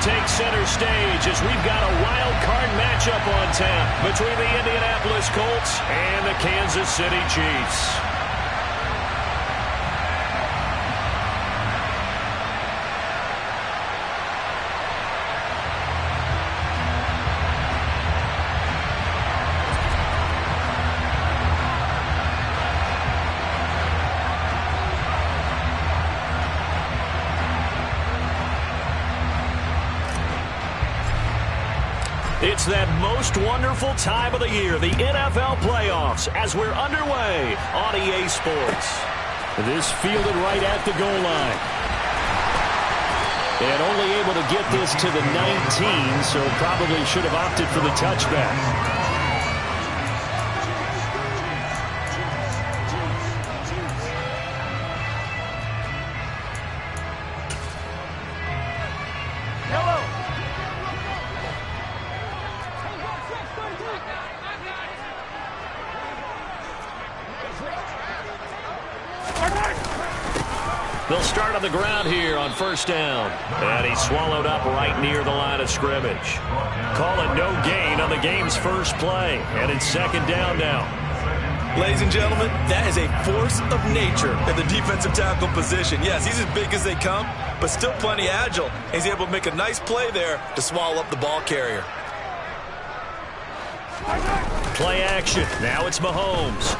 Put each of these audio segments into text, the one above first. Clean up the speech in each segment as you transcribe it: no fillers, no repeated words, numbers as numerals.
take center stage as we've got a wild card matchup on tap between the Indianapolis Colts and the Kansas City Chiefs. It's that most wonderful time of the year, the NFL playoffs, as we're underway on EA Sports. This fielded right at the goal line. And only able to get this to the 19, so probably should have opted for the touchback. They'll start on the ground here on first down. And he's swallowed up right near the line of scrimmage. Call it no gain on the game's first play. And it's second down now. Ladies and gentlemen, that is a force of nature in the defensive tackle position. Yes, he's as big as they come, but still plenty agile. He's able to make a nice play there to swallow up the ball carrier. Play action. Now it's Mahomes.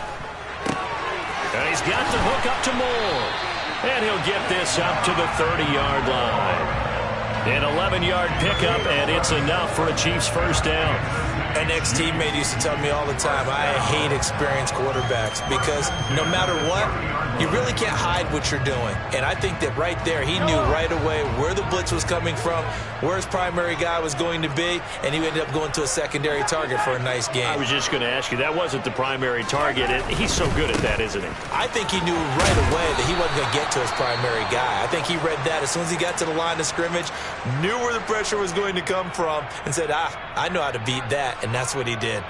And he's got the hook up to Moore. And he'll get this up to the 30-yard line. An 11-yard pickup, and it's enough for a Chiefs first down. An ex-teammate used to tell me all the time, I hate experienced quarterbacks because no matter what, you really can't hide what you're doing. And I think that right there, he knew right away where the blitz was coming from, where his primary guy was going to be, and he ended up going to a secondary target for a nice game. I was just going to ask you, that wasn't the primary target. He's so good at that, isn't he? I think he knew right away that he wasn't going to get to his primary guy. I think he read that as soon as he got to the line of scrimmage, knew where the pressure was going to come from, and said, I know how to beat that. And that's what he did.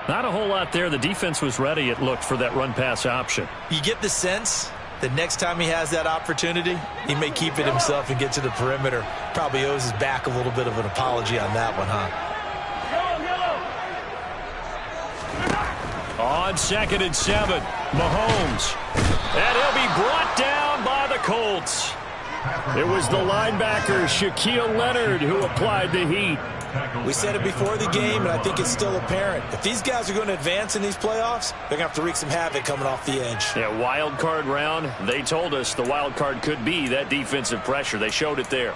Not a whole lot there. The defense was ready, it looked, for that run-pass option. You get the sense that next time he has that opportunity, he may keep it himself and get to the perimeter. Probably owes his back a little bit of an apology on that one, huh? On 2nd and 7, Mahomes. And he'll be brought down by the Colts. It was the linebacker, Shaquille Leonard, who applied the heat. We said it before the game, and I think it's still apparent. If these guys are going to advance in these playoffs, they're going to have to wreak some havoc coming off the edge. Yeah, wild card round. They told us the wild card could be that defensive pressure. They showed it there.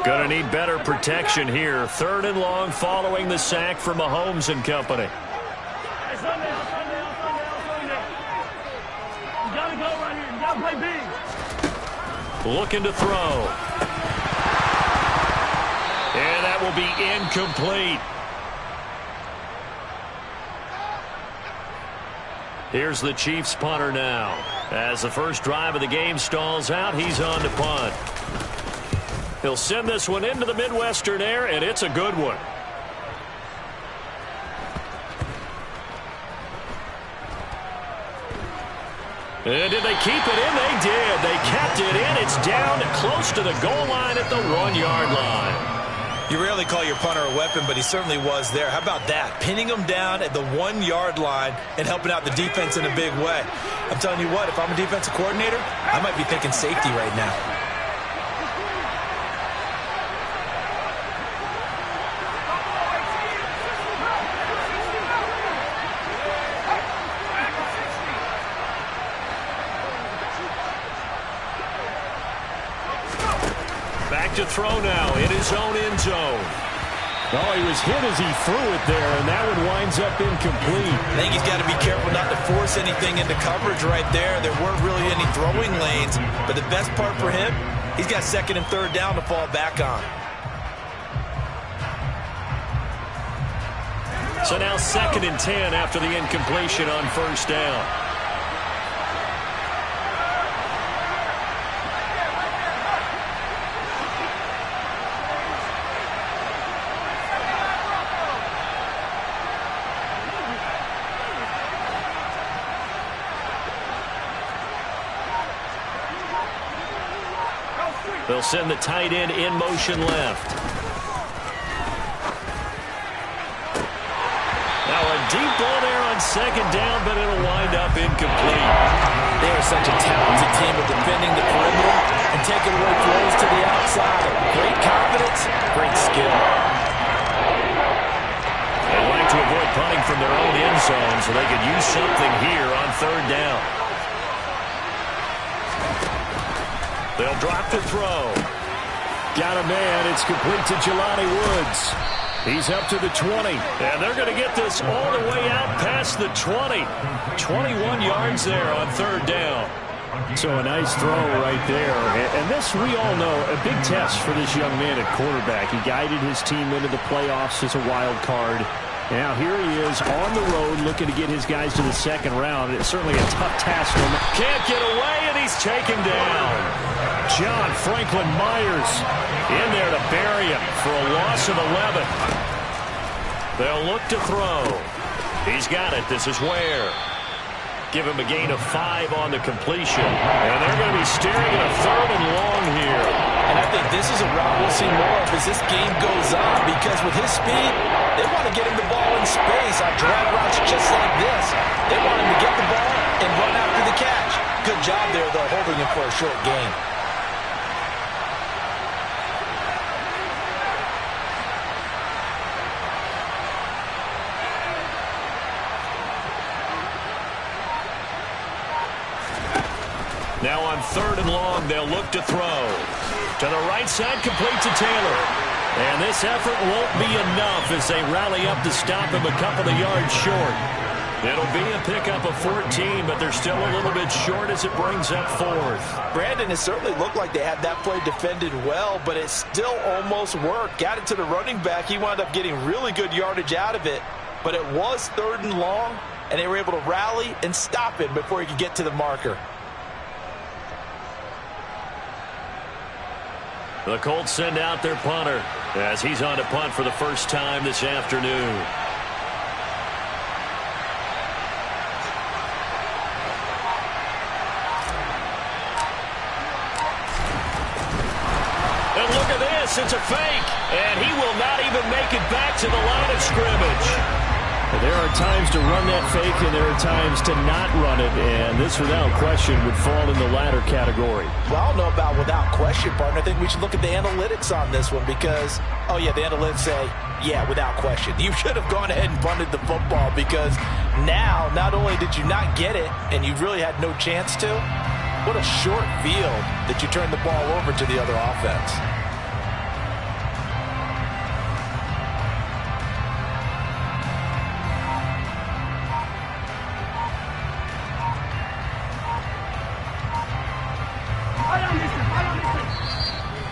Going to need better protection here. 3rd and long following the sack for Mahomes and company. Looking to throw. And that will be incomplete. Here's the Chiefs punter now. As the first drive of the game stalls out, he's on to punt. He'll send this one into the Midwestern air, and it's a good one. And did they keep it in? They did. They kept it in. It's down close to the goal line at the 1-yard line. You rarely call your punter a weapon, but he certainly was there. How about that? Pinning him down at the 1-yard line and helping out the defense in a big way. I'm telling you what, if I'm a defensive coordinator, I might be thinking safety right now. Back to throw now in his own end zone. Oh, he was hit as he threw it there, and that one winds up incomplete. I think he's got to be careful not to force anything into coverage right there. There weren't really any throwing lanes, but the best part for him, he's got 2nd and 3rd down to fall back on. So now 2nd and 10 after the incompletion on first down. They'll send the tight end in motion left. Now a deep ball there on second down, but it'll wind up incomplete. They are such a talented team at defending the perimeter and taking away throws to the outside. Great confidence, great skill. They like to avoid punting from their own end zone so they could use something here on third down. They'll drop to throw. Got a man. It's complete to Jelani Woods. He's up to the 20. And they're going to get this all the way out past the 20. 21 yards there on third down. So a nice throw right there. And this, we all know, a big test for this young man at quarterback. He guided his team into the playoffs as a wild card. Now here he is on the road looking to get his guys to the second round. It's certainly a tough task for him. Can't get away, and he's taken down. John Franklin Myers in there to bury him for a loss of 11. They'll look to throw. He's got it. This is Ware. Give him a gain of 5 on the completion. And they're going to be staring at a third and long here. And I think this is a route we'll see more of as this game goes on, because with his speed, they want to get him the ball in space on drag routes just like this. They want him to get the ball and run after the catch. Good job there, though, holding him for a short gain. Now on third and long, they'll look to throw. To the right side, complete to Taylor. And this effort won't be enough as they rally up to stop him a couple of yards short. It'll be a pickup of 14, but they're still a little bit short as it brings up fourth. Brandon, it certainly looked like they had that play defended well, but it still almost worked. Got it to the running back. He wound up getting really good yardage out of it, but it was third and long, and they were able to rally and stop it before he could get to the marker. The Colts send out their punter as he's on to punt for the first time this afternoon. And look at this, it's a fake, and he will not even make it back to the line of scrimmage. There are times to run that fake, and there are times to not run it, and this, without question, would fall in the latter category. Well, I don't know about without question, partner. I think we should look at the analytics on this one because, oh, yeah, the analytics say, yeah, without question. You should have gone ahead and punted the football because now, not only did you not get it, and you really had no chance to, what a short field that you turned the ball over to the other offense.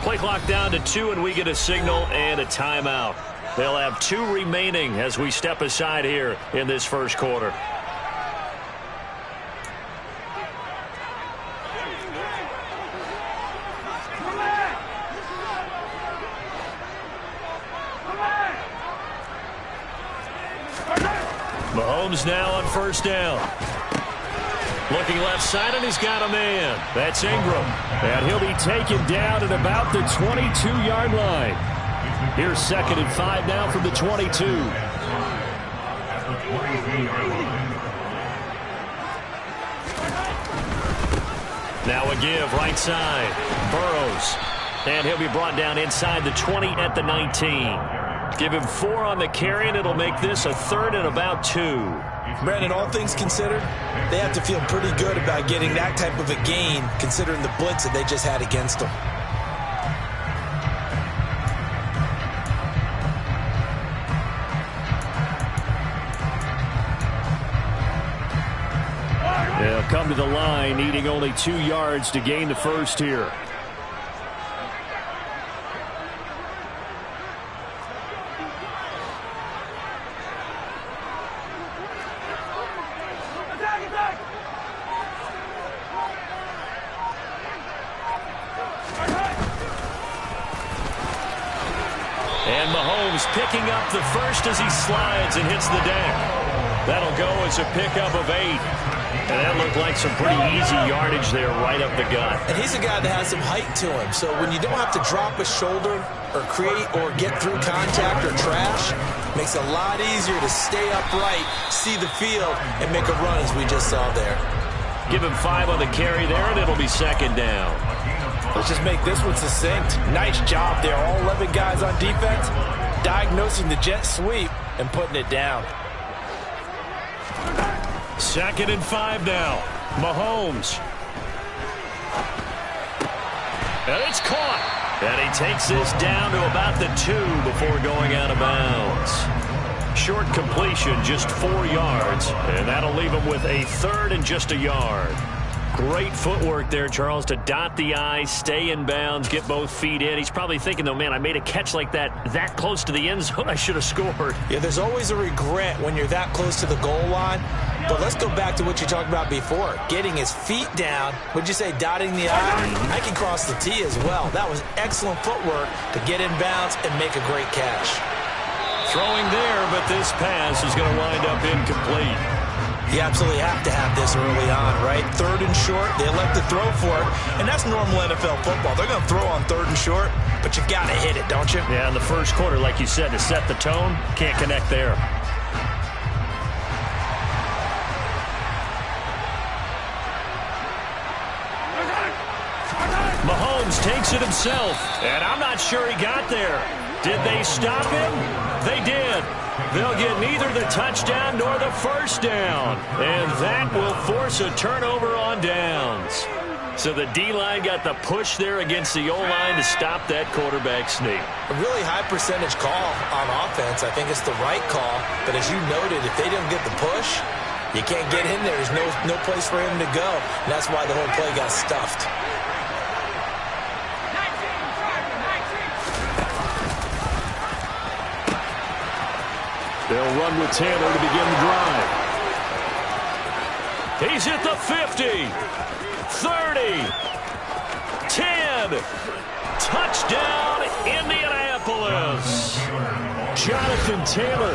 Play clock down to 2, and we get a signal and a timeout. They'll have 2 remaining as we step aside here in this first quarter. Mahomes now on first down. Looking left side, and he's got a man. That's Ingram. And he'll be taken down at about the 22-yard line. Here's 2nd and 5 now from the 22. Now a give, right side. Burrows. And he'll be brought down inside the 20 at the 19. Give him 4 on the carry, and it'll make this a 3rd and about 2. Brandon, all things considered, they have to feel pretty good about getting that type of a gain considering the blitz that they just had against them. They'll come to the line, needing only 2 yards to gain the first here. And Mahomes picking up the first as he slides and hits the deck. That'll go as a pickup of 8. And that looked like some pretty easy yardage there right up the gut. And he's a guy that has some height to him. So when you don't have to drop a shoulder or create or get through contact or trash, it makes it a lot easier to stay upright, see the field, and make a run as we just saw there. Give him 5 on the carry there, and it'll be second down. Let's just make this one succinct. Nice job there. All 11 guys on defense diagnosing the jet sweep and putting it down. Second and 5 now. Mahomes. And it's caught. And he takes this down to about the 2 before going out of bounds. Short completion, just 4 yards. And that'll leave him with a 3rd and just a yard. Great footwork there, Charles, to dot the I, stay in bounds, get both feet in. He's probably thinking, though, man, I made a catch like that close to the end zone. I should have scored. Yeah, there's always a regret when you're that close to the goal line. But let's go back to what you talked about before. Getting his feet down. Would you say dotting the I? I can cross the T as well. That was excellent footwork to get in bounds and make a great catch. Throwing there, but this pass is going to wind up incomplete. You absolutely have to have this early on, right? 3rd and short, they elect to throw for it, and that's normal NFL football. They're going to throw on 3rd and short, but you got to hit it, don't you? Yeah, in the first quarter, like you said, to set the tone, can't connect there. Mahomes takes it himself, and I'm not sure he got there. Did they stop him? They did. They'll get neither the touchdown nor the first down, and that will force a turnover on downs. So the D-line got the push there against the O-line to stop that quarterback sneak. A really high percentage call on offense. I think it's the right call, but as you noted, if they didn't get the push, you can't get in there. There's no place for him to go, and that's why the whole play got stuffed. They'll run with Taylor to begin the drive. He's at the 50, 30, 10. Touchdown, Indianapolis. Jonathan Taylor,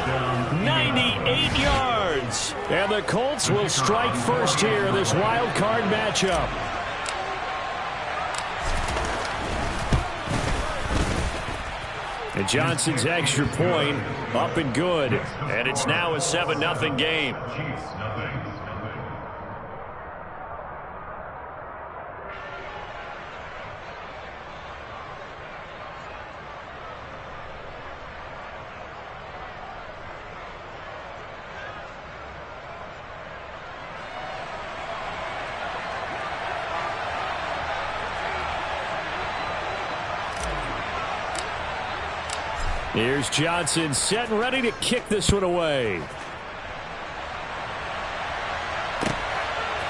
98 yards. And the Colts will strike first here in this wild card matchup. And Johnson's extra point up and good. And it's now a 7-0 game. Here's Johnson set and ready to kick this one away.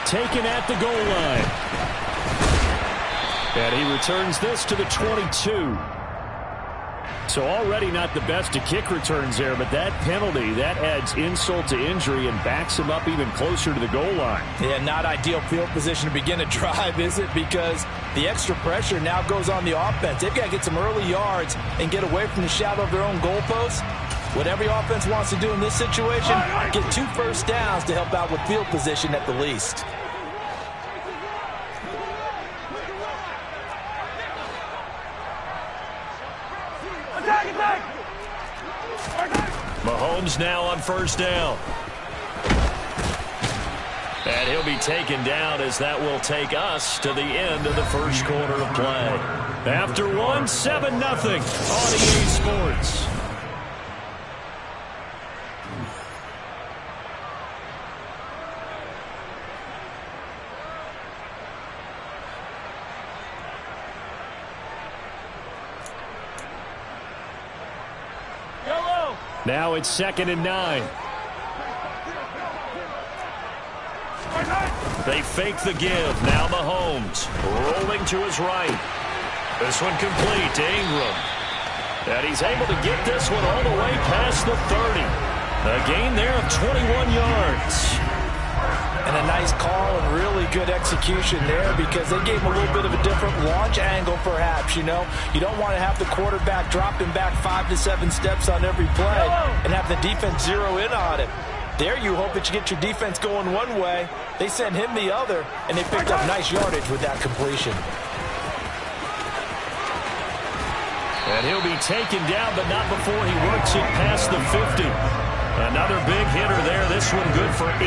Taken at the goal line. And he returns this to the 22. So already not the best of kick returns there, but that penalty, that adds insult to injury and backs him up even closer to the goal line. Yeah, not ideal field position to begin a drive, is it? Because the extra pressure now goes on the offense. They've got to get some early yards and get away from the shadow of their own goalposts. What every offense wants to do in this situation, get 2 first downs to help out with field position at the least. Mahomes now on first down. And he'll be taken down as that will take us to the end of the first quarter of play. After one, 7-0 on EA Sports. Now it's 2nd and 9. They fake the give. Now Mahomes rolling to his right. This one complete to Ingram. And he's able to get this one all the way past the 30. A gain there of 21 yards. And a nice call and really good execution there because they gave him a little bit of a different launch angle perhaps, you know. You don't want to have the quarterback dropping back 5 to 7 steps on every play and have the defense zero in on him. There you hope that you get your defense going one way. They send him the other, and they picked up nice yardage with that completion. And he'll be taken down, but not before he works it past the 50. Another big hitter there. This one good for 18.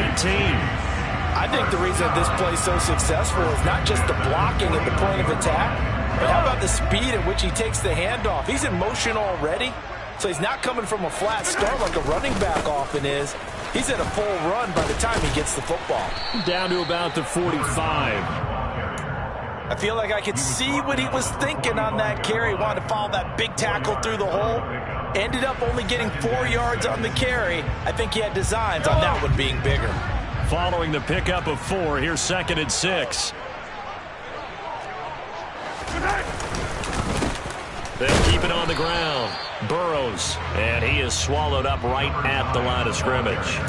I think the reason this play is so successful is not just the blocking at the point of attack, but how about the speed at which he takes the handoff? He's in motion already, so he's not coming from a flat start like a running back often is. He's at a full run by the time he gets the football. Down to about the 45. I feel like I could see what he was thinking on that carry. Wanted to follow that big tackle through the hole. Ended up only getting 4 yards on the carry. I think he had designs on that one being bigger. Following the pickup of 4, here's 2nd and 6. They'll keep it on the ground. Burrows, and he is swallowed up right at the line of scrimmage.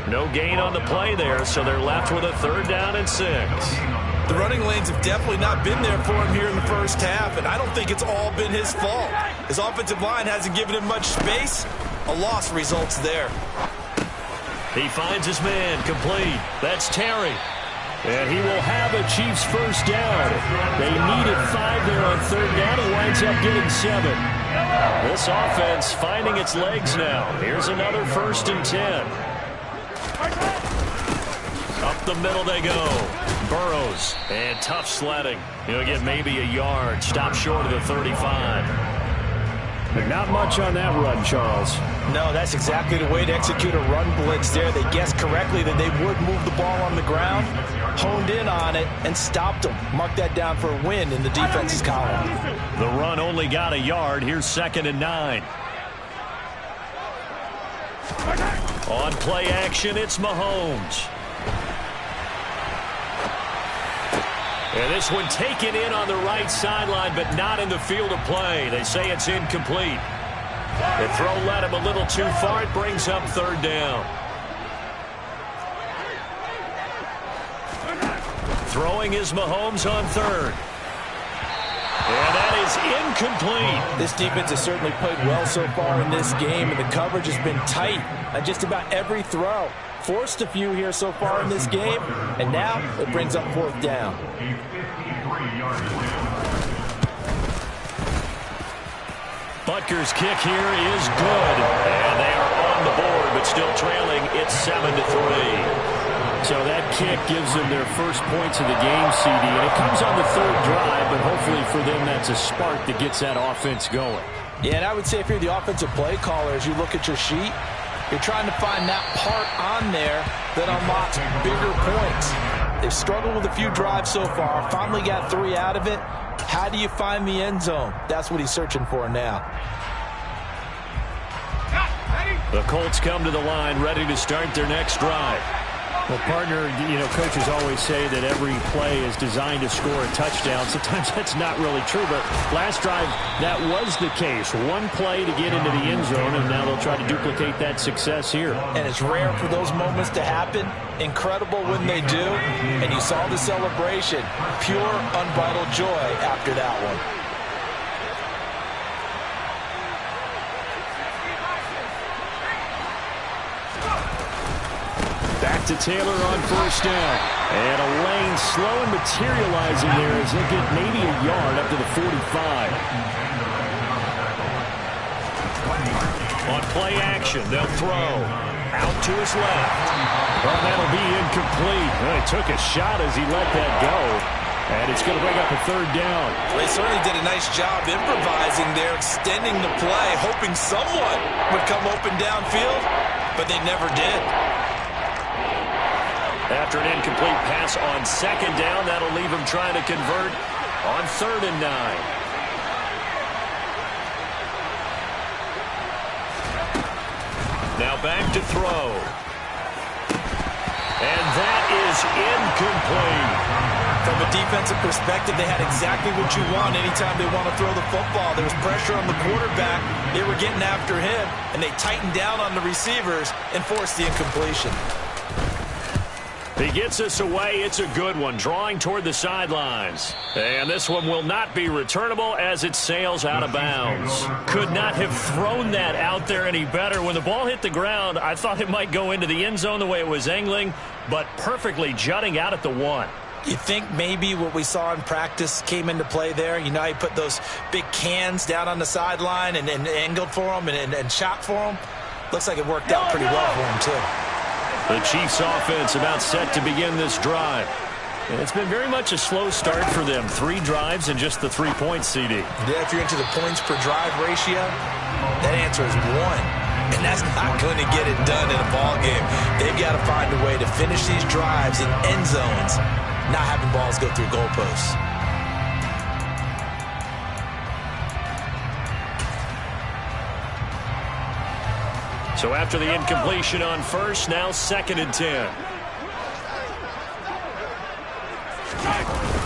No gain on the play there, so they're left with a 3rd down and 6. The running lanes have definitely not been there for him here in the first half, and I don't think it's all been his fault. His offensive line hasn't given him much space. A loss results there. He finds his man, complete. That's Terry. And he will have a Chiefs first down. They needed 5 there on 3rd down. He winds up getting 7. This offense finding its legs now. Here's another 1st and 10. Up the middle they go. Burrows, and tough sledding. He'll get maybe a yard. Stop short of the 35. But not much on that run, Charles. No, that's exactly the way to execute a run blitz there. They guessed correctly that they would move the ball on the ground, honed in on it, and stopped them. Mark that down for a win in the defense's column. The run only got a yard. Here's 2nd and 9. On play action, it's Mahomes. And this one taken in on the right sideline, but not in the field of play. They say it's incomplete. The throw led him a little too far. It brings up 3rd down. Throwing is Mahomes on 3rd. And that is incomplete. This defense has certainly played well so far in this game, and the coverage has been tight on just about every throw. Forced a few here so far in this game, and now it brings up 4th down. Butker's kick here is good. And they are on the board, but still trailing. It's 7-3. So that kick gives them their first points of the game, CD. And it comes on the 3rd drive, but hopefully for them that's a spark that gets that offense going. Yeah, and I would say if you're the offensive play caller, as you look at your sheet, you're trying to find that part on there that unlocks bigger points. They've struggled with a few drives so far, finally got 3 out of it. How do you find the end zone? That's what he's searching for now. The Colts come to the line, ready to start their next drive. Well, partner, you know, coaches always say that every play is designed to score a touchdown. Sometimes that's not really true, but last drive, that was the case. One play to get into the end zone, and now they'll try to duplicate that success here. And it's rare for those moments to happen. Incredible when they do. And you saw the celebration. Pure, unbridled joy after that one. Back to Taylor on 1st down. And a lane slow and materializing there as they get maybe a yard up to the 45. On play action, they'll throw. Out to his left. Well, that'll be incomplete. Well, he took a shot as he let that go. And it's going to bring up a 3rd down. They certainly did a nice job improvising there, extending the play, hoping someone would come open downfield, but they never did. After an incomplete pass on 2nd down, that'll leave him trying to convert on 3rd and 9. Now back to throw. And that is incomplete. From a defensive perspective, they had exactly what you want anytime they want to throw the football. There was pressure on the quarterback. They were getting after him, and they tightened down on the receivers and forced the incompletion. He gets us away. It's a good one, drawing toward the sidelines. And this one will not be returnable as it sails out of bounds. Could not have thrown that out there any better. When the ball hit the ground, I thought it might go into the end zone the way it was angling, but perfectly jutting out at the 1. You think maybe what we saw in practice came into play there? You know, he put those big cans down on the sideline and angled for them and shot for them. Looks like it worked out pretty well for him, too. The Chiefs offense about set to begin this drive. And it's been very much a slow start for them. 3 drives and just the 3 points, CD. Yeah, if you're into the points per drive ratio, that answer is 1. And that's not going to get it done in a ball game. They've got to find a way to finish these drives in end zones, not having balls go through goalposts. So after the incompletion on first, now 2nd and 10.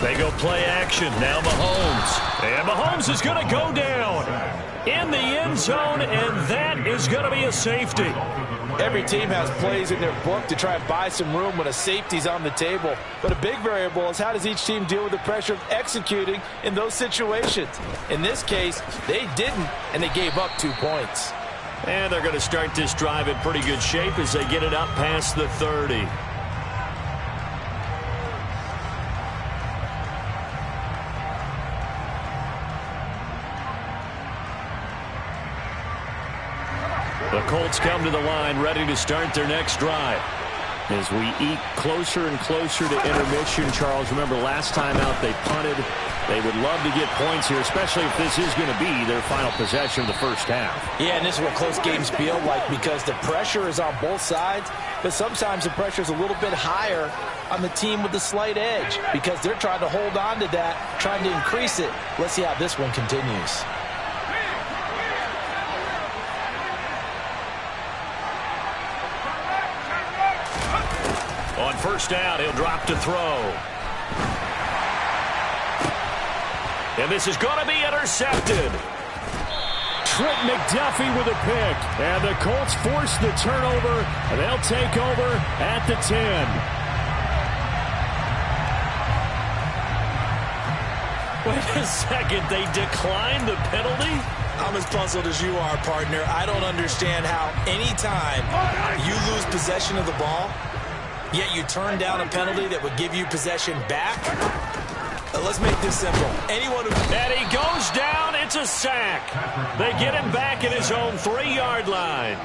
They go play action. Now Mahomes. And Mahomes is going to go down in the end zone, and that is going to be a safety. Every team has plays in their book to try and buy some room when a safety's on the table. But a big variable is how does each team deal with the pressure of executing in those situations. In this case, they didn't, and they gave up 2 points. And they're going to start this drive in pretty good shape as they get it up past the 30. The Colts come to the line ready to start their next drive. As we eat closer and closer to intermission, Charles, remember last time out they punted. They would love to get points here, especially if this is going to be their final possession of the first half. Yeah, and this is what close games feel like because the pressure is on both sides, but sometimes the pressure is a little bit higher on the team with the slight edge because they're trying to hold on to that, trying to increase it. Let's see how this one continues. On first down, he'll drop to throw. And this is going to be intercepted. Trent McDuffie with a pick. And the Colts force the turnover. And they'll take over at the 10. Wait a second. They declined the penalty? I'm as puzzled as you are, partner. I don't understand how anytime you lose possession of the ball, yet you turn down a penalty that would give you possession back. Let's make this simple. Anyone who... And he goes down. It's a sack. They get him back at his own 3-yard line.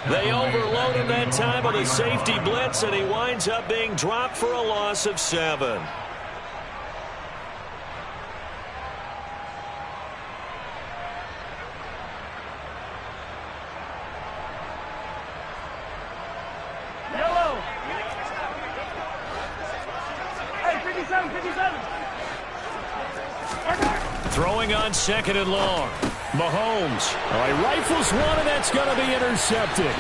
They overload him that time with a safety blitz, and he winds up being dropped for a loss of 7. Throwing on 2nd and long. Mahomes. He rifles one, and that's going to be intercepted.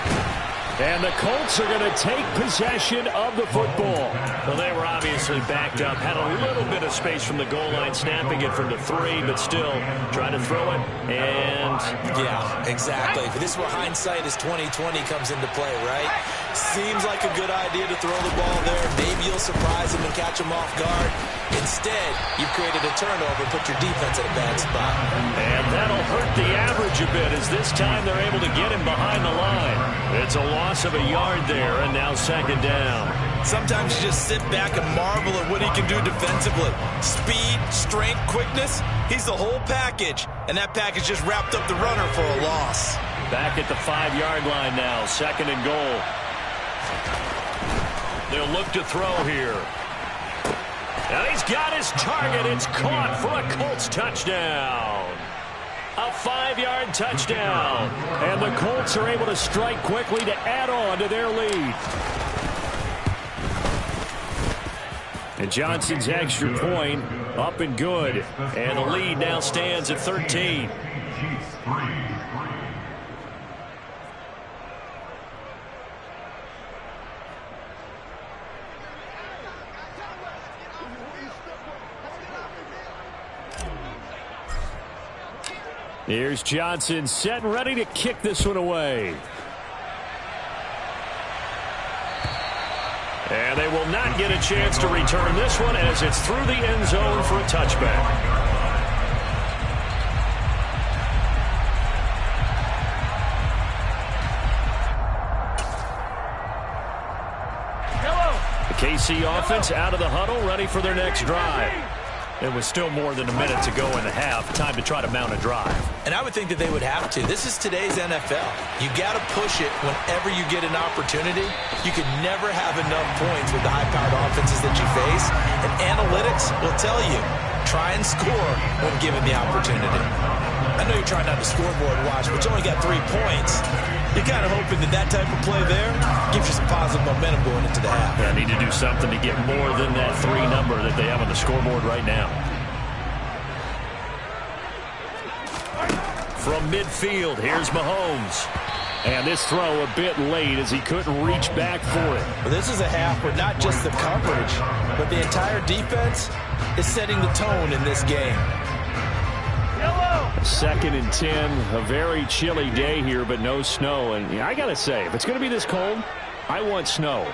And the Colts are going to take possession of the football. Well, they were obviously backed up. Had a little bit of space from the goal line, snapping it from the 3, but still trying to throw it. And yeah, exactly. But this is where hindsight is 20/20 comes into play, right? Seems like a good idea to throw the ball there. Maybe you'll surprise him and catch him off guard. Instead, you've created a turnover and put your defense in a bad spot. And that'll hurt the average a bit as this time they're able to get him behind the line. It's a loss of a yard there, and now 2nd down. Sometimes you just sit back and marvel at what he can do defensively. Speed, strength, quickness, he's the whole package. And that package just wrapped up the runner for a loss. Back at the 5-yard line now, 2nd and goal. They'll look to throw here. And he's got his target. It's caught for a Colts touchdown. A 5-yard touchdown. And the Colts are able to strike quickly to add on to their lead. And Johnson's extra point up and good. And the lead now stands at 13. Here's Johnson set and ready to kick this one away. And they will not get a chance to return this one as it's through the end zone for a touchback. KC offense out of the huddle, ready for their next drive. It was still more than a minute to go in the half. Time to try to mount a drive. And I would think that they would have to. This is today's NFL. You got to push it whenever you get an opportunity. You can never have enough points with the high-powered offenses that you face. And analytics will tell you, try and score when given the opportunity. I know you're trying not to scoreboard watch, but you only got 3 points. You're kind of hoping that type of play there gives you some positive momentum going into the half. Yeah, need to do something to get more than that 3 number that they have on the scoreboard right now. From midfield, here's Mahomes. And this throw a bit late as he couldn't reach back for it. Well, this is a half where not just the coverage, but the entire defense is setting the tone in this game. 2nd and 10, a very chilly day here, but no snow. And I got to say, if it's going to be this cold, I want snow.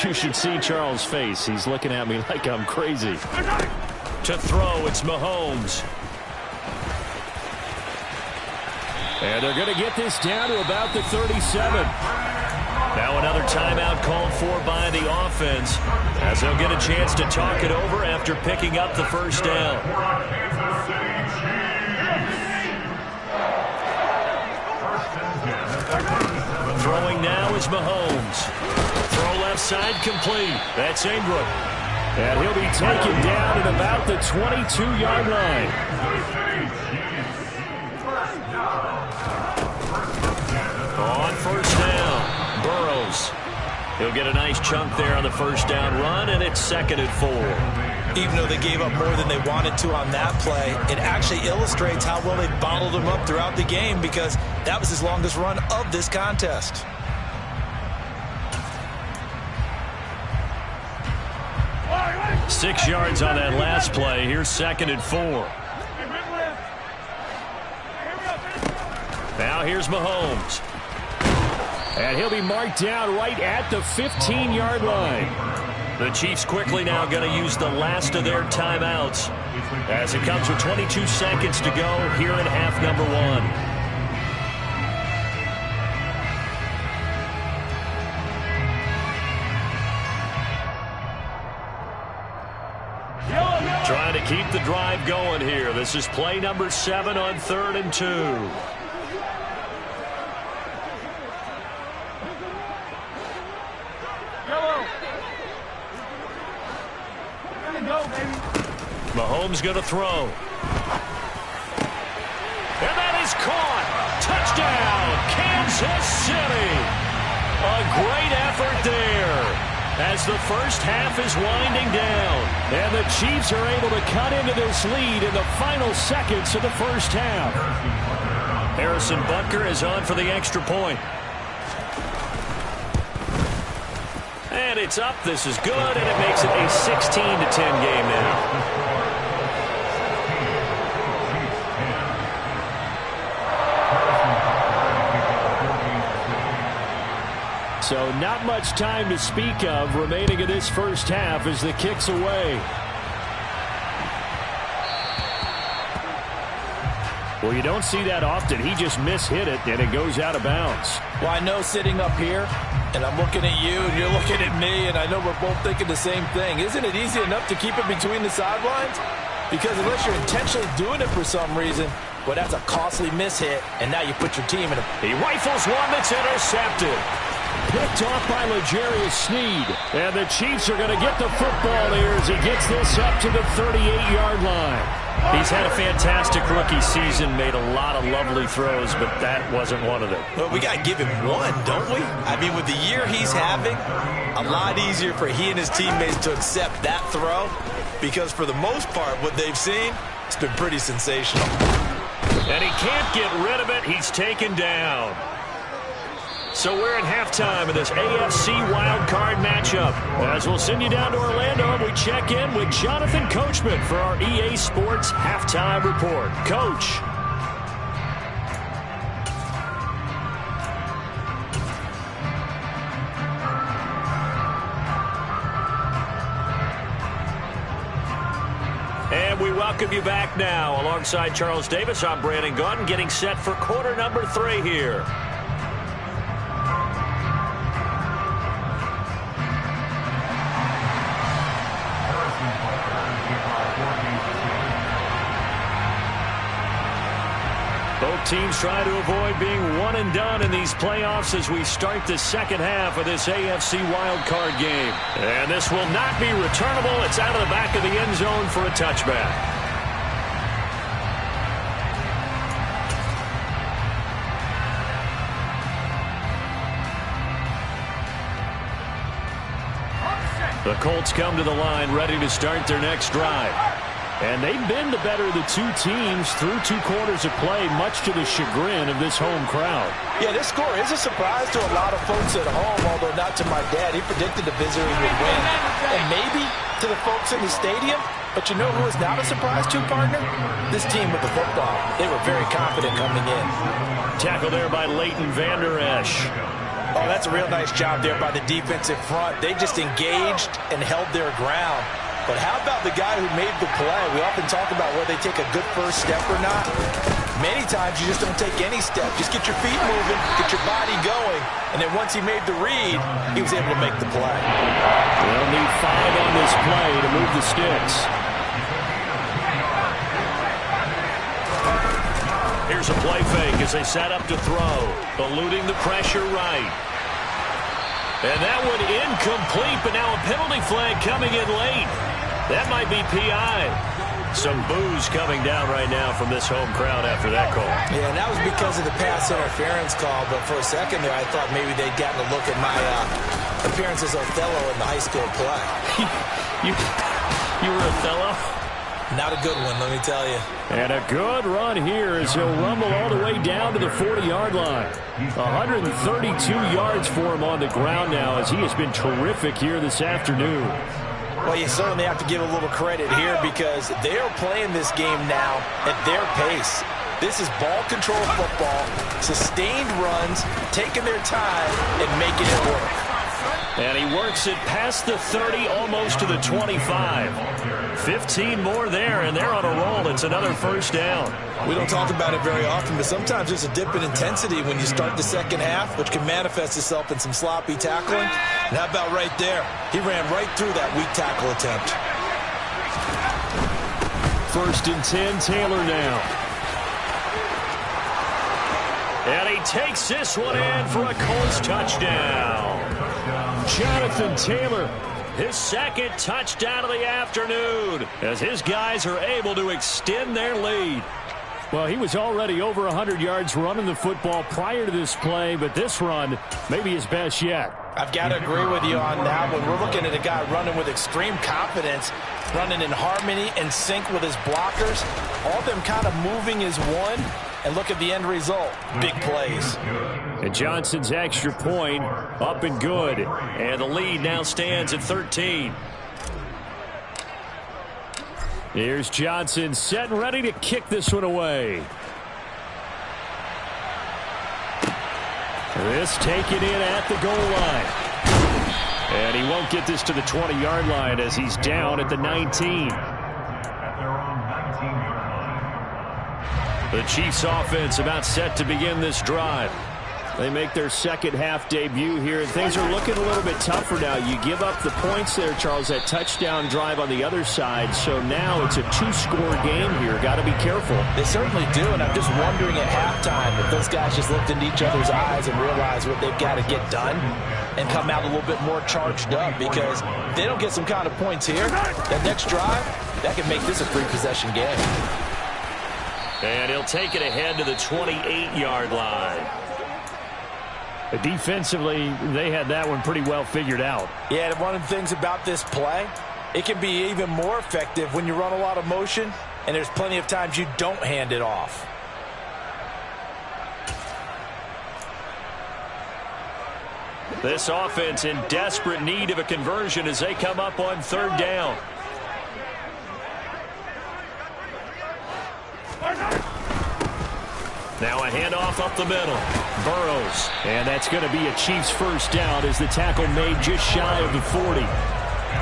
You should see Charles' face. He's looking at me like I'm crazy. To throw, it's Mahomes. And they're going to get this down to about the 37. Now another timeout called for by the offense as they'll get a chance to talk it over after picking up the first down. Throwing now is Mahomes. Throw left side complete. That's Ingram. And he'll be taken down at about the 22-yard line. On first down, Burrows. He'll get a nice chunk there on the first down run, and it's 2nd and 4. Even though they gave up more than they wanted to on that play, it actually illustrates how well they bottled them up throughout the game because that was his longest run of this contest. Six yards on that last play. Here's 2nd and 4. Now here's Mahomes. And he'll be marked down right at the 15-yard line. The Chiefs quickly now going to use the last of their timeouts as it comes with 22 seconds to go here in half number 1. Trying to keep the drive going here. This is play number 7 on 3rd and 2. Mahomes going to throw. And that is caught. Touchdown, Kansas City. A great effort there as the first half is winding down. And the Chiefs are able to cut into this lead in the final seconds of the first half. Harrison Butker is on for the extra point. And it's up. This is good, and it makes it a 16-10 game now. So not much time to speak of remaining in this first half as the kick's away. Well, you don't see that often. He just mishit it, and it goes out of bounds. Well, I know sitting up here, and I'm looking at you, and you're looking at me, and I know we're both thinking the same thing. Isn't it easy enough to keep it between the sidelines? Because unless you're intentionally doing it for some reason, well, that's a costly mishit, and now you put your team in a... He rifles one that's intercepted. Picked off by L'Jarius Sneed. And the Chiefs are going to get the football here as he gets this up to the 38-yard line. He's had a fantastic rookie season, made a lot of lovely throws, but that wasn't one of them. Well, we got to give him one, don't we? I mean, with the year he's having, a lot easier for he and his teammates to accept that throw because for the most part, what they've seen, it's been pretty sensational. And he can't get rid of it. He's taken down. So we're at halftime of this AFC wildcard matchup. As we'll send you down to Orlando, we check in with Jonathan Coachman for our EA Sports Halftime Report. Coach. And we welcome you back now. Alongside Charles Davis, I'm Brandon Gaudin, getting set for quarter number 3 here. Both teams try to avoid being one and done in these playoffs as we start the second half of this AFC wildcard game. And this will not be returnable. It's out of the back of the end zone for a touchback. The Colts come to the line ready to start their next drive. And they've been the better of the two teams through 2 quarters of play, much to the chagrin of this home crowd. Yeah, this score is a surprise to a lot of folks at home, although not to my dad. He predicted the visitors would win. And maybe to the folks in the stadium. But you know who is not a surprise to, partner? This team with the football. They were very confident coming in. Tackle there by Leighton Vander Esch. Oh, that's a real nice job there by the defensive front. They just engaged and held their ground. But how about the guy who made the play? We often talk about whether they take a good first step or not. Many times you just don't take any step. Just get your feet moving, get your body going. And then once he made the read, he was able to make the play. They'll need 5 on this play to move the sticks. Here's a play fake as they set up to throw. Eluding the pressure right. And that one incomplete, but now a penalty flag coming in late. That might be PI. Some boos coming down right now from this home crowd after that call. Yeah, and that was because of the pass interference call. But for a second there, I thought maybe they'd gotten a look at my appearance as Othello in the high school play. You were Othello? Not a good one, let me tell you. And a good run here as he'll rumble all the way down to the 40-yard line. 132 yards for him on the ground now as he has been terrific here this afternoon. Well, you certainly have to give a little credit here because they are playing this game now at their pace. This is ball control football, sustained runs, taking their time and making it work. And he works it past the 30, almost to the 25. 15 more there, and they're on a roll. It's another first down. We don't talk about it very often, but sometimes there's a dip in intensity when you start the second half, which can manifest itself in some sloppy tackling. And how about right there? He ran right through that weak tackle attempt. 1st and 10, Taylor now. And he takes this one in for a Colts touchdown. Jonathan Taylor, his 2nd touchdown of the afternoon, as his guys are able to extend their lead. Well, he was already over 100 yards running the football prior to this play, but this run may be his best yet. I've got to agree with you on that one. We're looking at a guy running with extreme confidence, running in harmony and sync with his blockers. All of them kind of moving as one. And look at the end result. Big plays. And Johnson's extra point up and good. And the lead now stands at 13. Here's Johnson set and ready to kick this one away. This taken in at the goal line. And he won't get this to the 20-yard line as he's down at the 19. The Chiefs offense about set to begin this drive. They make their second half debut here, and things are looking a little bit tougher now. You give up the points there, Charles, that touchdown drive on the other side. So now it's a 2-score game here. Got to be careful. They certainly do, and I'm just wondering at halftime if those guys just looked into each other's eyes and realized what they've got to get done and come out a little bit more charged up, because if they don't get some kind of points here, that next drive, that could make this a free-possession game. And he'll take it ahead to the 28-yard line. Defensively, they had that one pretty well figured out. Yeah, one of the things about this play, it can be even more effective when you run a lot of motion, and there's plenty of times you don't hand it off. This offense in desperate need of a conversion as they come up on 3rd down. Now a handoff up the middle. Burrows. And that's going to be a Chiefs first down as the tackle made just shy of the 40.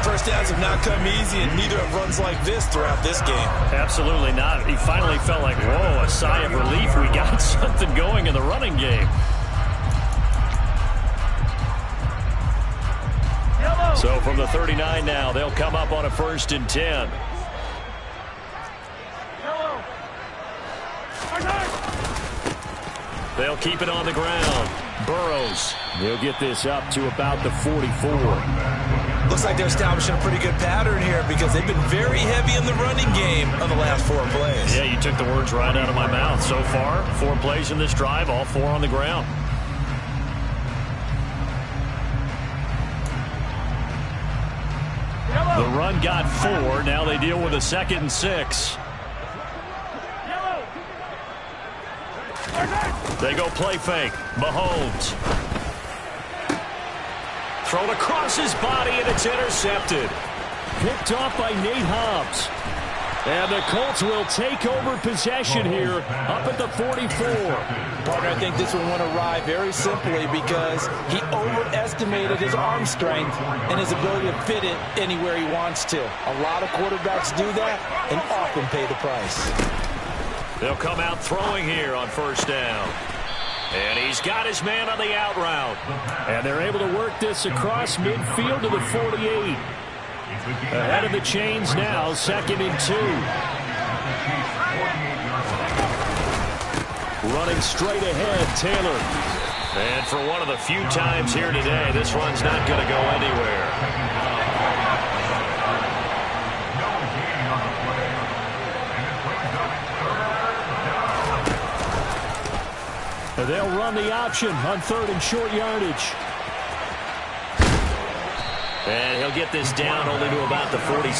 First downs have not come easy, and neither have runs like this throughout this game. Absolutely not. He finally felt like, whoa, a sigh of relief. We got something going in the running game. So from the 39 now, they'll come up on a 1st and 10. They'll keep it on the ground. Burrows. They'll get this up to about the 44. Looks like they're establishing a pretty good pattern here because they've been very heavy in the running game on the last 4 plays. Yeah, you took the words right out of my mouth. So far, 4 plays in this drive, all 4 on the ground. The run got 4. Now they deal with a 2nd and 6. They go play fake. Mahomes. Thrown across his body, and it's intercepted. Picked off by Nate Hobbs. And the Colts will take over possession here up at the 44. Partner, I think this one went awry very simply because he overestimated his arm strength and his ability to fit it anywhere he wants to. A lot of quarterbacks do that and often pay the price. They'll come out throwing here on 1st down. And he's got his man on the out route. And they're able to work this across midfield to the 48. Ahead of the chains now, 2nd and 2. Running straight ahead, Taylor. And for one of the few times here today, this run's not going to go anywhere. They'll run the option on 3rd and short yardage. And he'll get this down only to about the 46.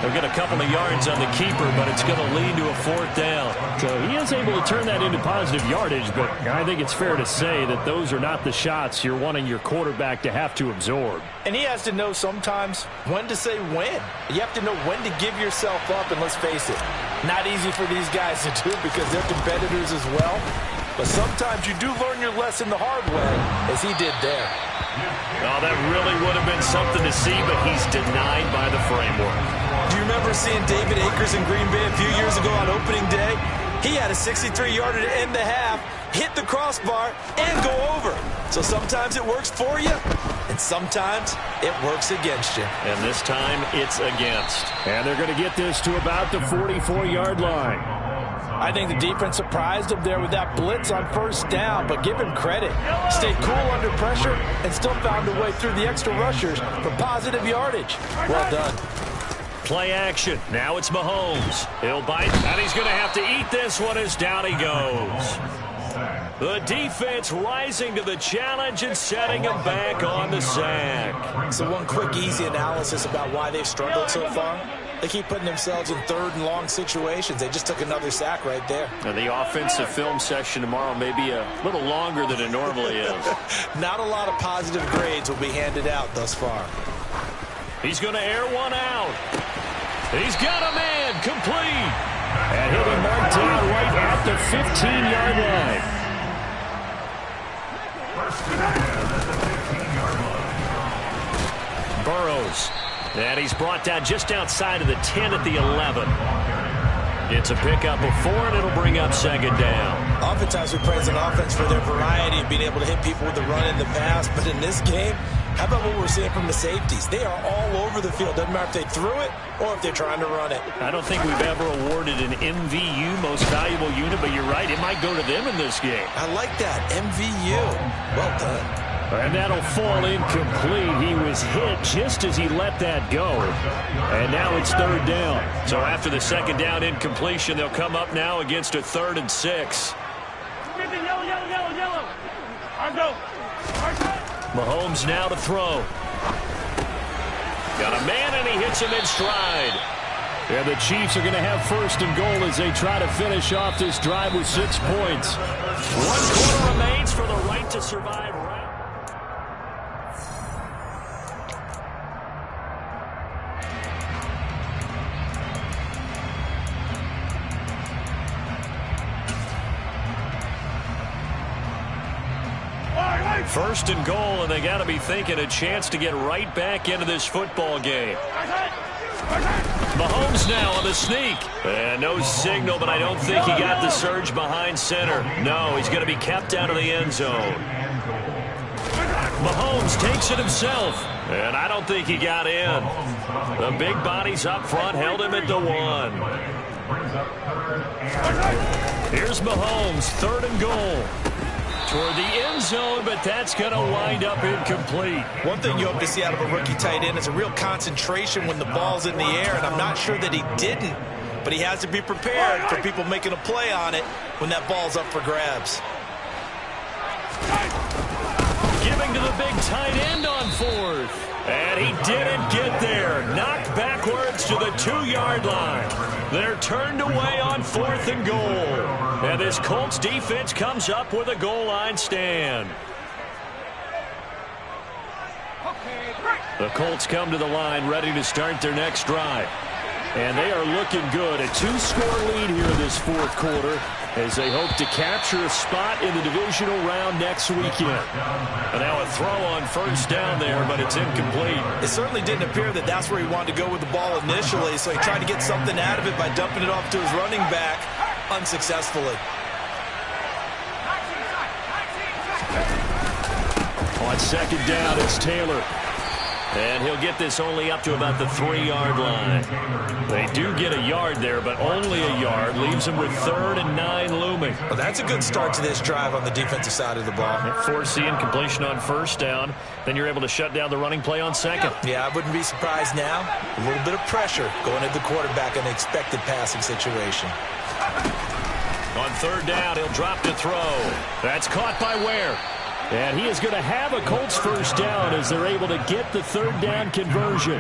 They'll get a couple of yards on the keeper, but it's going to lead to a 4th down. So he is able to turn that into positive yardage, but I think it's fair to say that those are not the shots you're wanting your quarterback to have to absorb. And he has to know sometimes when to say when. You have to know when to give yourself up, and let's face it, not easy for these guys to do because they're competitors as well. But sometimes you do learn your lesson the hard way, as he did there. Oh, that really would have been something to see, but he's denied by the framework. Do you remember seeing David Akers in Green Bay a few years ago on opening day? He had a 63-yarder to end the half, hit the crossbar, and go over. So sometimes it works for you, and sometimes it works against you. And this time, it's against. And they're going to get this to about the 44-yard line. I think the defense surprised him there with that blitz on 1st down, but give him credit. Stayed cool under pressure and still found a way through the extra rushers for positive yardage. Well done. Play action. Now it's Mahomes. He'll bite, and he's going to have to eat this one as down he goes. The defense rising to the challenge and setting him back on the sack. So one quick, easy analysis about why they've struggled so far. They keep putting themselves in 3rd and long situations. They just took another sack right there. And the offensive film session tomorrow may be a little longer than it normally is. Not a lot of positive grades will be handed out thus far. He's going to air one out. He's got a man complete. And he'll be marked down right at the 15-yard line. Burrows. And he's brought down just outside of the 10 at the 11. It's a pickup of 4, and it'll bring up 2nd down. Oftentimes we praise an offense for their variety of being able to hit people with the run in the pass. But in this game, how about what we're seeing from the safeties? They are all over the field. Doesn't matter if they threw it or if they're trying to run it. I don't think we've ever awarded an MVU, most valuable unit, but you're right. It might go to them in this game. I like that. MVU. Well done. And that'll fall incomplete. He was hit just as he let that go. And now it's 3rd down. So after the 2nd down incompletion, they'll come up now against a 3rd and 6. Mahomes now to throw. Got a man, and he hits him in stride. And the Chiefs are going to have 1st and goal as they try to finish off this drive with 6 points. 1 quarter remains for the right to survive. First and goal, and they got to be thinking a chance to get right back into this football game. Mahomes now on the sneak. And no signal, but I don't think he got the surge behind center. No, he's going to be kept out of the end zone. Mahomes takes it himself. And I don't think he got in. The big bodies up front held him at the 1. Here's Mahomes, 3rd and goal. Toward the end zone, but that's going to wind up incomplete. One thing you hope to see out of a rookie tight end is a real concentration when the ball's in the air, and I'm not sure that he didn't, but he has to be prepared for people making a play on it when that ball's up for grabs. Giving to the big tight end on 4th. And he didn't get there. Knocked backwards to the 2-yard line. They're turned away on 4th and goal. And this Colts defense comes up with a goal line stand. The Colts come to the line ready to start their next drive. And they are looking good. A 2-score lead here in this 4th quarter as they hope to capture a spot in the divisional round next weekend. And now a throw on first down there, but it's incomplete. It certainly didn't appear that that's where he wanted to go with the ball initially, so he tried to get something out of it by dumping it off to his running back unsuccessfully. On 2nd down, it's Taylor. And he'll get this only up to about the 3-yard line. They do get a yard there, but only a yard. Leaves them with 3rd and 9 looming. Well, that's a good start to this drive on the defensive side of the ball. Force the incompletion on first down. Then you're able to shut down the running play on 2nd. Yeah, I wouldn't be surprised now. A little bit of pressure going at the quarterback in an expected passing situation. On 3rd down, he'll drop to throw. That's caught by Ware. And he is going to have a Colts first down as they're able to get the 3rd down conversion.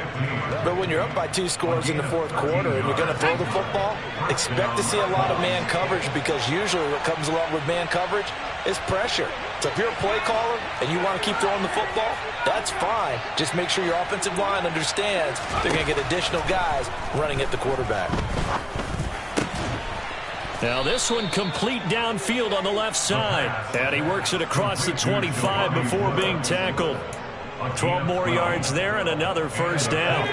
But when you're up by 2 scores in the 4th quarter and you're going to throw the football, expect to see a lot of man coverage, because usually what comes along with man coverage is pressure. So if you're a play caller and you want to keep throwing the football, that's fine. Just make sure your offensive line understands they're going to get additional guys running at the quarterback. Now this one complete downfield on the left side. And he works it across the 25 before being tackled. 12 more yards there and another first down.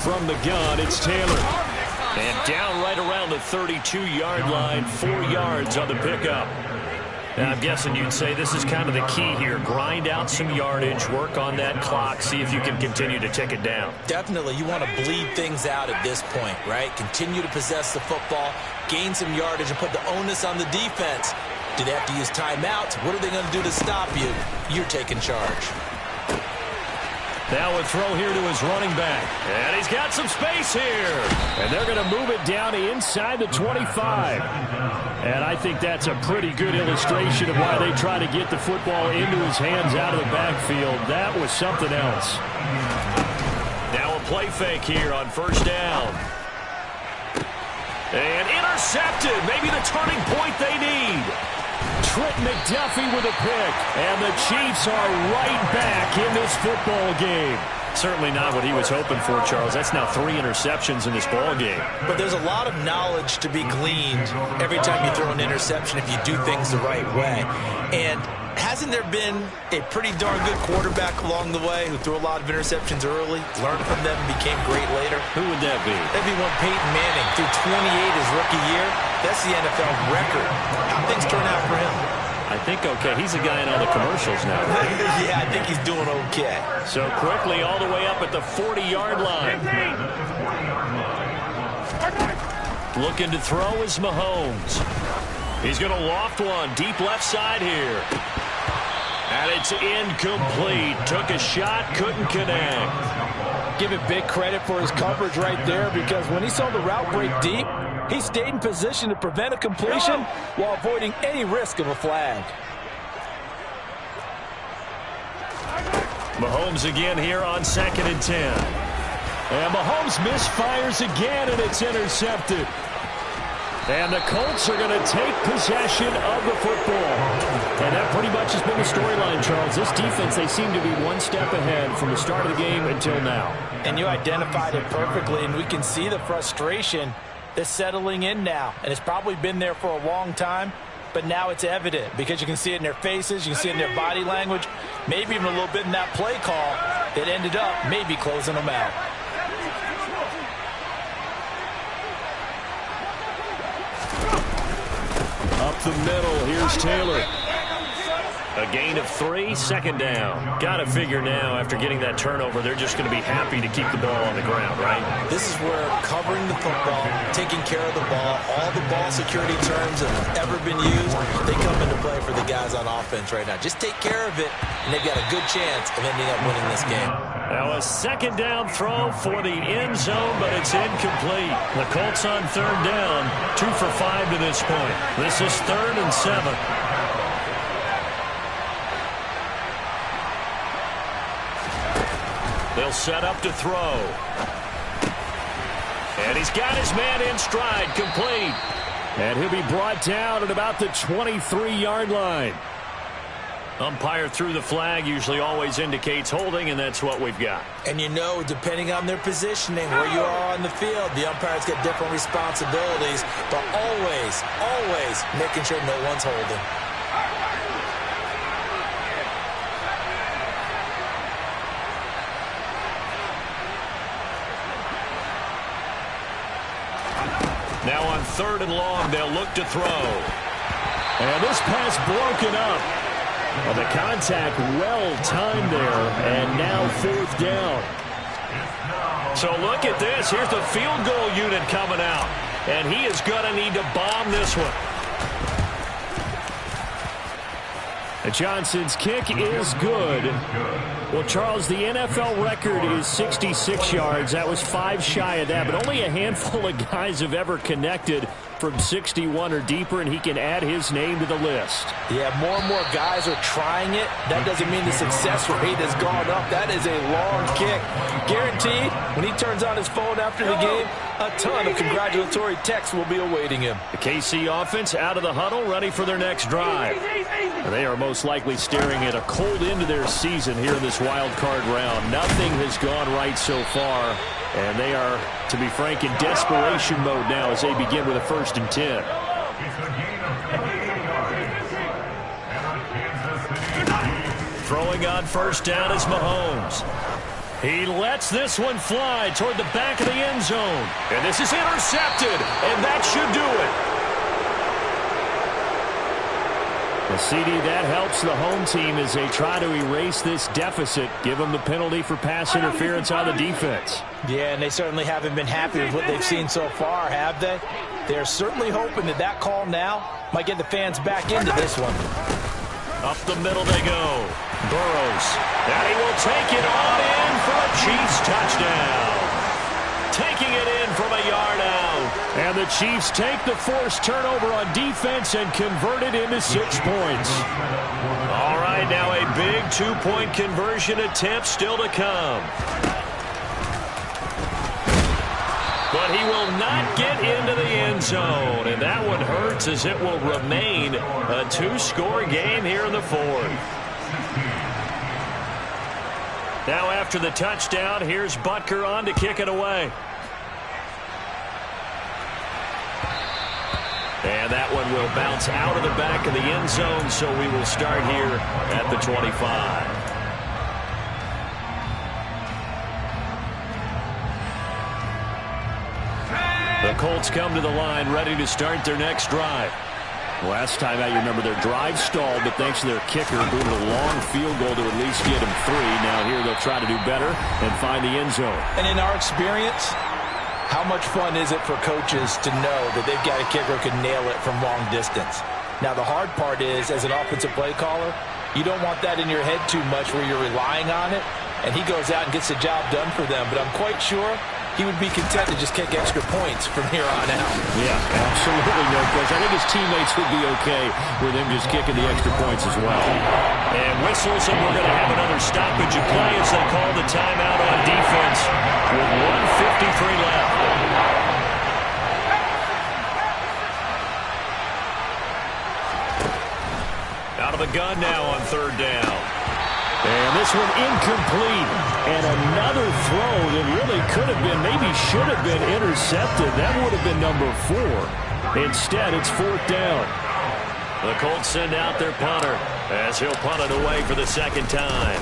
From the gun, it's Taylor. And down right around the 32-yard line, 4 yards on the pickup. And I'm guessing you'd say this is kind of the key here. Grind out some yardage, work on that clock, see if you can continue to tick it down. Definitely, you want to bleed things out at this point, right? Continue to possess the football, gain some yardage, and put the onus on the defense. Do they have to use timeouts? What are they going to do to stop you? You're taking charge. Now a throw here to his running back. And he's got some space here. And they're going to move it down inside the 25. And I think that's a pretty good illustration of why they try to get the football into his hands out of the backfield. That was something else. Now a play fake here on first down. And intercepted. Maybe the turning point they need. Trent McDuffie with a pick. And the Chiefs are right back in this football game. Certainly not what he was hoping for, Charles. That's now 3 interceptions in this ball game. But there's a lot of knowledge to be gleaned every time you throw an interception if you do things the right way. And hasn't there been a pretty darn good quarterback along the way who threw a lot of interceptions early, learned from them, and became great later? Who would that be? That'd be one Peyton Manning. Threw 28 his rookie year. That's the NFL record. How things turn out for him? I think okay. He's a guy in all the commercials now. Yeah, I think he's doing okay. So quickly all the way up at the 40-yard line. Looking to throw is Mahomes. He's going to loft one deep left side here. And it's incomplete. Took a shot, couldn't connect. Give it big credit for his coverage right there, because when he saw the route break deep, he stayed in position to prevent a completion while avoiding any risk of a flag. Mahomes again here on 2nd and 10. And Mahomes misfires again, and it's intercepted. And the Colts are going to take possession of the football. And that pretty much has been the storyline, Charles. This defense, they seem to be one step ahead from the start of the game until now. And you identified it perfectly, and we can see the frustration that's settling in now, and it's probably been there for a long time, but now it's evident because you can see it in their faces, you can see it in their body language, maybe even a little bit in that play call that ended up maybe closing them out. Up the middle, here's Taylor. A gain of 3, second down. Got to figure now, after getting that turnover, they're just going to be happy to keep the ball on the ground, right? This is where covering the football, taking care of the ball, all the ball security terms that have ever been used, they come into play for the guys on offense right now. Just take care of it, and they've got a good chance of ending up winning this game. Now a second down throw for the end zone, but it's incomplete. The Colts on third down, 2 for 5 to this point. This is 3rd and 7. They'll set up to throw. And he's got his man in stride, complete. And he'll be brought down at about the 23-yard line. Umpire threw the flag, usually always indicates holding, and that's what we've got. And you know, depending on their positioning, where you are on the field, the umpire's got different responsibilities, but always making sure no one's holding. Now on 3rd and long, they'll look to throw. And this pass broken up. Well, the contact well-timed there, and now 4th down. So look at this. Here's the field goal unit coming out. And he is going to need to bomb this one. Johnson's kick is good. Well, Charles, the NFL record is 66 yards. That was 5 shy of that, but only a handful of guys have ever connected from 61 or deeper, and he can add his name to the list. Yeah, more and more guys are trying it. That doesn't mean the success rate has gone up. That is a long kick. Guaranteed, when he turns on his phone after the game, a ton of congratulatory texts will be awaiting him. The KC offense out of the huddle, ready for their next drive. They are most likely staring at a cold end to their season here in this wild card round. Nothing has gone right so far, and they are, to be frank, in desperation mode now as they begin with a 1st and 10. Throwing on 1st down is Mahomes. He lets this one fly toward the back of the end zone. And this is intercepted, and that should do it. The CD, that helps the home team as they try to erase this deficit, give them the penalty for pass interference on the defense. Yeah, and they certainly haven't been happy with what they've seen so far, have they? They're certainly hoping that that call now might get the fans back into this one. Up the middle they go. Burrows. And he will take it on in for a Chiefs touchdown. Taking it in from a yard out. And the Chiefs take the forced turnover on defense and convert it into 6 points. All right, now a big 2-point conversion attempt still to come. But he will not get into the end zone. And that one hurts as it will remain a 2-score game here in the 4th. Now after the touchdown, here's Butker on to kick it away. And that one will bounce out of the back of the end zone, so we will start here at the 25. The Colts come to the line, ready to start their next drive. Last time out, you remember their drive stalled, but thanks to their kicker, booted a long field goal to at least get them 3. Now here they'll try to do better and find the end zone. And in our experience, how much fun is it for coaches to know that they've got a kicker who can nail it from long distance? Now, the hard part is, as an offensive play caller, you don't want that in your head too much where you're relying on it, and he goes out and gets the job done for them. But I'm quite sure he would be content to just kick extra points from here on out. Yeah, absolutely no question. I think his teammates would be okay with him just kicking the extra points as well. And whistles, and we're going to have another stoppage of play as they call the timeout on defense with 1:53 left. Out of the gun now on 3rd down. And this one incomplete. And another throw that really could have been, maybe should have been intercepted. That would have been number 4. Instead, it's 4th down. The Colts send out their punter as he'll punt it away for the second time.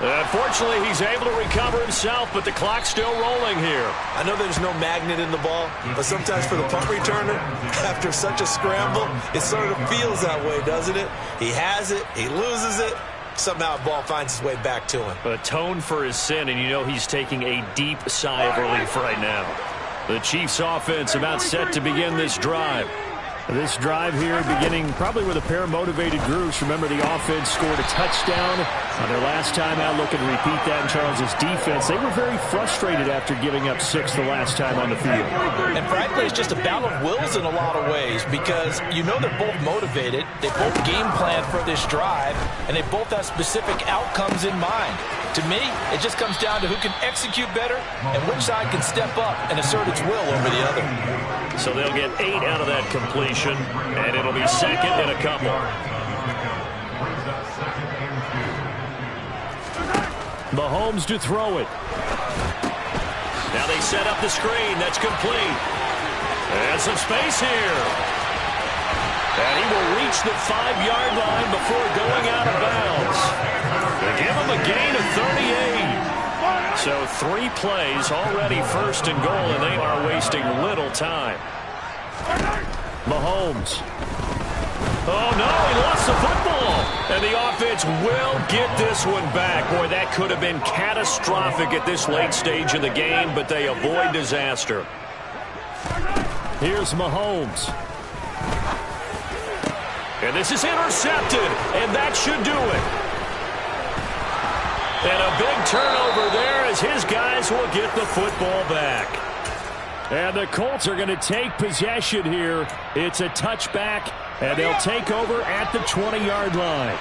Unfortunately, he's able to recover himself, but the clock's still rolling here. I know there's no magnet in the ball, but sometimes for the punt returner, after such a scramble, it sort of feels that way, doesn't it? He has it, he loses it, somehow the ball finds its way back to him. Atone for his sin, and you know he's taking a deep sigh of relief right now. The Chiefs offense about set to begin this drive. This drive here beginning probably with a pair of motivated groups. Remember, the offense scored a touchdown on their last time out. Looking to repeat that in Charles's defense. They were very frustrated after giving up 6 the last time on the field. And frankly, it's just a battle of wills in a lot of ways because you know they're both motivated. They both game plan for this drive, and they both have specific outcomes in mind. To me, it just comes down to who can execute better and which side can step up and assert its will over the other. So they'll get 8 out of that completion, and it'll be second and a couple. Mahomes to throw it. Now they set up the screen. That's complete. And some space here. And he will reach the 5-yard line before going out of bounds. They give him a gain of 38. So 3 plays already 1st and goal, and they are wasting little time. Mahomes. Oh, no, he lost the football. And the offense will get this one back. Boy, that could have been catastrophic at this late stage of the game, but they avoid disaster. Here's Mahomes. And this is intercepted, and that should do it. And a big turnover there as his guys will get the football back. And the Colts are going to take possession here. It's a touchback, and they'll take over at the 20-yard line.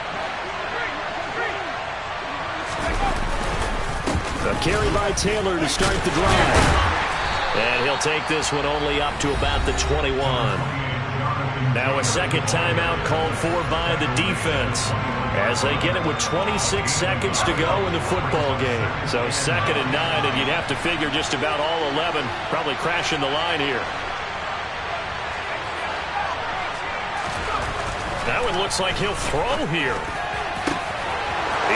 A carry by Taylor to start the drive. And he'll take this one only up to about the 21. Now a second timeout called for by the defense as they get it with 26 seconds to go in the football game. So 2nd and 9, and you'd have to figure just about all 11 probably crashing the line here. That one looks like he'll throw here.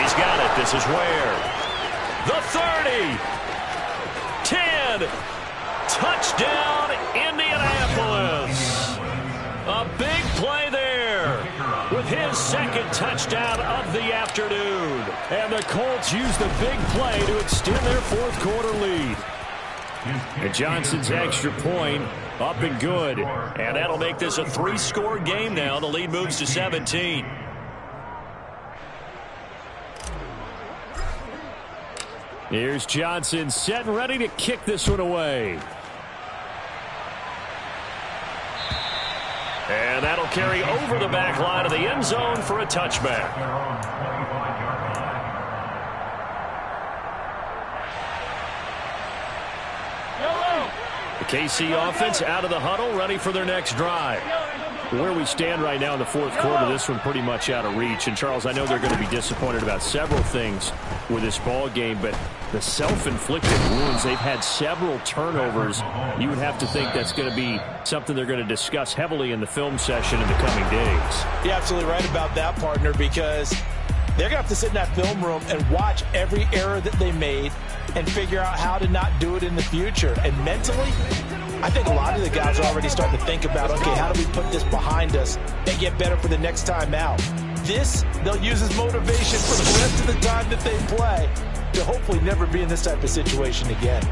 He's got it. This is where. The 30. 10. Touchdown, Indianapolis. A big play there with his 2nd touchdown of the afternoon. And the Colts use the big play to extend their 4th quarter lead. And Johnson's extra point up and good. And that'll make this a 3-score game now. The lead moves to 17. Here's Johnson set and ready to kick this one away. And that'll carry over the back line of the end zone for a touchback. The KC offense out of the huddle, ready for their next drive. Where we stand right now in the 4th quarter, this one pretty much out of reach. And, Charles, I know they're going to be disappointed about several things with this ball game, but the self-inflicted wounds, they've had several turnovers. You would have to think that's going to be something they're going to discuss heavily in the film session in the coming days. You're absolutely right about that, partner, because they're going to have to sit in that film room and watch every error that they made and figure out how to not do it in the future. And mentally, I think a lot of the guys are already starting to think about, okay, how do we put this behind us and get better for the next time out? This, they'll use as motivation for the rest of the time that they play to hopefully never be in this type of situation again.